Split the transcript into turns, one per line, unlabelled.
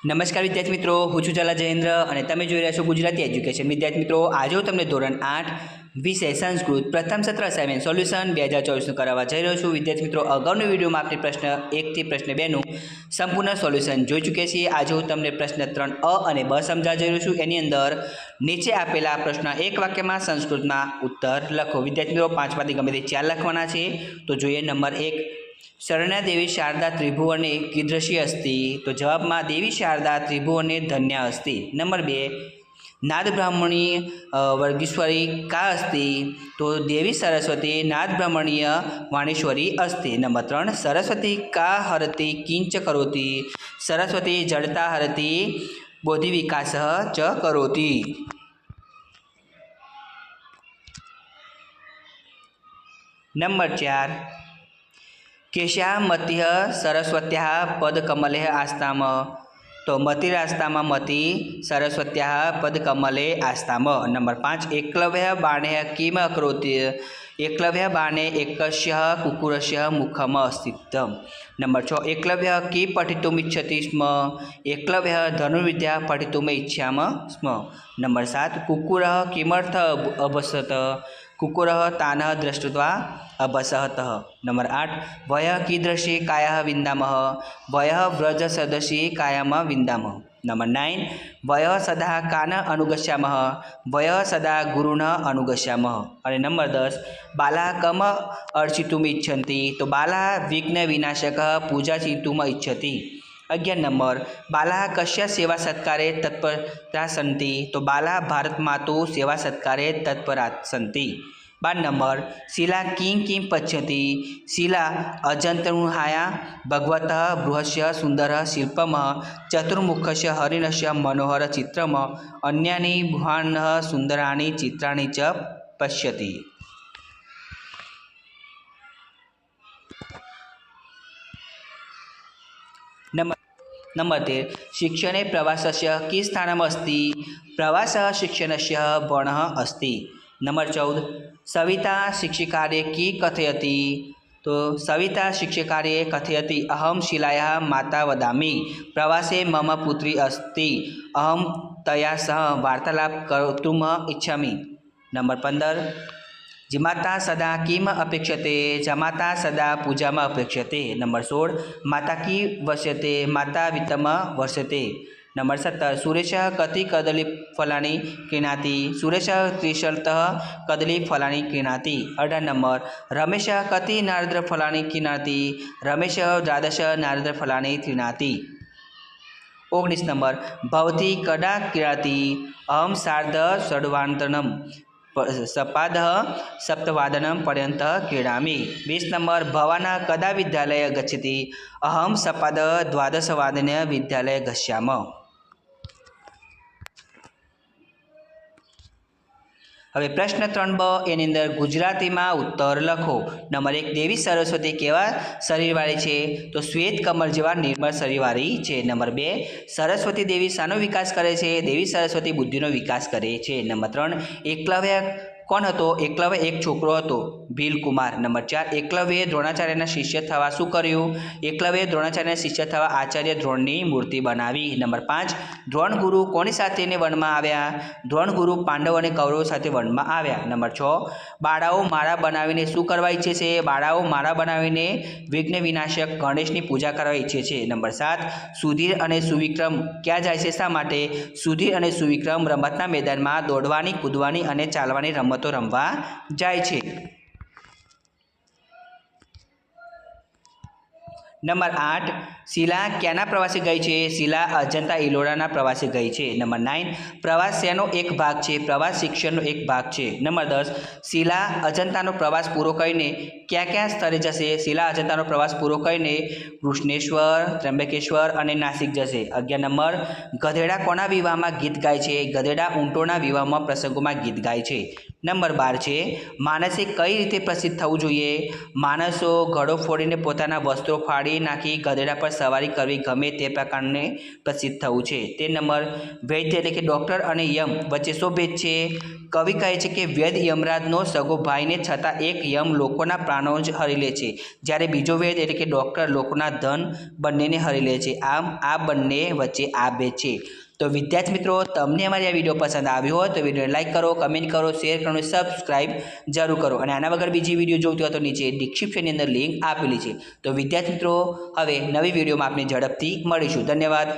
નમસ્કાર વિદ્યાર્થી મિત્રો, હું છું ઝાલા જયેન્દ્ર અને તમે જોઈ રહ્યા છો ગુજરાતી એજ્યુકેશન. વિદ્યાર્થી મિત્રો, આજે હું તમને ધોરણ 8 વિષય સંસ્કૃત પ્રથમ સત્ર અસાઇનમેન્ટ સોલ્યુશન 2024નું કરાવવા જઈ રહ્યો છું. વિદ્યાર્થી મિત્રો, અગાઉની વિડીયોમાં આપણે પ્રશ્ન 1 થી પ્રશ્ન 2 નું સંપૂર્ણ સોલ્યુશન જોઈ ચૂક્યા છીએ. આજે હું તમને પ્રશ્ન 3 અ અને બ સમજાવવા જઈ રહ્યો છું. એની અંદર નીચે આપેલા પ્રશ્ન એક વાક્યમાં સંસ્કૃતમાં ઉત્તર લખો. વિદ્યાર્થી મિત્રો, 5 માંથી ગમે તે 4 લખવાના છે. તો જોઈએ નંબર 1, शरण्या देवी शारदा त्रिभुवने कीदृशी अस्ति? तो जवाब में देवी शारदा त्रिभुवने धन्या अस्ति. नंबर 2, नाद ब्राह्मणी वर्गीश्वरी का अस्ति? तो देवी सरस्वती नाद ब्राह्मणीय वाणीश्वरी अस्ति. नंबर 3, सरस्वती का हरति किंच करोति? सरस्वती जड़ता हरति बोधि विकास च करोति. नंबर 4, केशा मति सरस्वत्या पदकमले आस्ताम? तो मतिरास्ताम मति सरस्वत्या पदकमले आस्ताम. नंबर 5, एकलव्य बाणे किम अकरोति? एकलव्य बाणे एकस्य कुक्कुरस्य मुखम स्थितम्. नंबर 6, एकलव्य कि पठितुम् इच्छति स्म? एकलव्य धनुर्विद्या पठितुम् इच्छाम स्म. नंबर 7, कुक्कुरः किमर्थ अभसत? कुक्कुरः तानः दृष्ट्वा अभसतः. नंबर 8, वयः कीदृशी कायः विन्दामः? वयः व्रजसदृशी कायाम विन्दामः. नंबर 9, वयः सदा कान अनुगच्छामः? वयः सदा गुरुन् अनुगच्छामः. और नंबर 10, बालाः कम अर्चितुम् इच्छन्ति? तो बालाः विघ्नविनाशकः पूजा चिन्तुम् इच्छति. 11 नंबर, बालाः कस्य सेवा सत्कारे तत्परा सन्ति? तो बालाः भारतमातुः सेवा सत्कारे तत्परा सन्ति. 12 नंबर, शिला किं किं पश्यति? शिला अजन्तनुहाया भगवतः बृहस्य सुन्दरः शिल्पमः चतुर्मुखस्य हरिणस्य मनोहर चित्रम् अन्यानि बृहन्नः सुन्दराणि चित्राणि च पश्यति. नंबर 13, शिक्षणे प्रवासस्य कि स्थानम् अस्ति? प्रवासः शिक्षणस्य वर्णः अस्ति. नंबर 14, सविता शिक्षिकारे कि कथयति? तो सविता शिक्षिकारे कथयति अहं शिलायाः माता वदामि प्रवासे मम पुत्री अस्ति अहं तया सह वार्तालाप कर्तुम् इच्छामि. नंबर 15, जमाता सदा किम अपेक्षते? जमाता सदा पूजाम अपेक्षते. नंबर 16, माता की वर्ष्यते? माता वित्तम वर्ष्यते. नंबर 17, सुरेशः कति कदलीफलानि क्रीणाति? सुरेशः 30 कदलीफलानि क्रीणाति. 18 नंबर, रमेशः कति नारदफलानि क्रीणाति? रमेशः 12 नारदफलानि क्रीणाति. 19 नंबर, भवती कदा क्रीडति? अहं सार्धषड्वादनं सपादः सप्तवादनं पर्यन्तः क्रीडामि. 20 नंबर, भवान् कदा विद्यालयं गच्छति? अहं सपादः 12वादने विद्यालयं गच्छामि. હવે પ્રશ્ન 3બ એની અંદર ગુજરાતીમાં ઉત્તર લખો. નંબર 1, દેવી સરસ્વતી કેવા શરીરવાળી છે? તો શ્વેત કમળ જેવા નિર્મળ શરીરવાળી છે. નંબર 2, સરસ્વતી દેવી શાનો વિકાસ કરે છે? દેવી સરસ્વતી બુદ્ધિનો વિકાસ કરે છે. નંબર 3, એકલવ્ય કોણ હતો? એકલવ્ય એક છોકરો હતો, ભીલકુમાર. નંબર 4, એકલવ્યએ દ્રોણાચાર્યના શિષ્ય થવા શું કર્યું? એકલવ્યએ દ્રોણાચાર્યના શિષ્ય થવા આચાર્ય દ્રોણની મૂર્તિ બનાવી. નંબર 5, દ્રોણ ગુરુ કોની સાથેને વનમાં આવ્યા? દ્રોણ ગુરુ પાંડવ અને કૌરવો સાથે વનમાં આવ્યા. નંબર 6, બાળાઓ માળા બનાવીને શું કરવા ઈચ્છે છે? બાળાઓ માળા બનાવીને વિઘ્ન વિનાશક ગણેશની પૂજા કરવા ઈચ્છે છે. નંબર 7, સુધીર અને સુવિક્રમ ક્યાં જાય છે? શા માટે? સુધીર અને સુવિક્રમ રમતના મેદાનમાં દોડવાની, કૂદવાની અને ચાલવાની રમતો રમવા જાય છે. નંબર 8, શીલા ક્યાંના પ્રવાસે ગઈ છે? શીલા અજંતા ઇલોરાના પ્રવાસે ગઈ છે. નંબર 9, પ્રવાસ શેનો એક ભાગ છે? પ્રવાસ શિક્ષણનો એક ભાગ છે. નંબર 10, શીલા અજંતાનો પ્રવાસ પૂરો કરીને ક્યાં ક્યાં સ્થળે જશે? શીલા અજંતાનો પ્રવાસ પૂરો કરીને કૃષ્ણેશ્વર, ત્રંબકેશ્વર અને નાસિક જશે. 11 નંબર, ગધેડા કોના વિવાહમાં ગીત ગાય છે? ગધેડા ઊંટોના વિવાહમાં પ્રસંગોમાં ગીત ગાય છે. નંબર 12 છે માણસે કઈ રીતે પ્રસિદ્ધ થવું જોઈએ? માણસો ઘડો ફોડીને પોતાના વસ્ત્રો ફાડી નાખી ગધેડા પર સવારી કરવી ગમે તે પ્રકારને પ્રસિદ્ધ થવું છે. તે નંબર વૈદ્ય એટલે કે ડૉક્ટર અને યમ વચ્ચે શું ભેદ છે? કવિ કહે છે કે વેદ યમરાજનો સગો ભાઈને છતાં એક યમ લોકોના પ્રાણો જ હરી લે છે, જ્યારે બીજો વેદ એટલે કે ડૉક્ટર લોકોના ધન બંનેને હરી લે છે. આમ આ બંને વચ્ચે આ ભેદ છે. તો વિદ્યાર્થી મિત્રો, તમને અમારી આ વિડીયો પસંદ આવ્યો હોય તો વિડીયોને લાઇક કરો, કમેન્ટ કરો, શેર કરો અને સબસ્ક્રાઇબ જરૂર કરો. અને આના વગર બીજી વિડીયો જોઈતી હોય તો નીચે ડિસ્ક્રિપ્શનની અંદર લિંક આપેલી છે. તો વિદ્યાર્થી મિત્રો, હવે નવી વિડીયોમાં આપણે ઝડપથી મળીશું. ધન્યવાદ.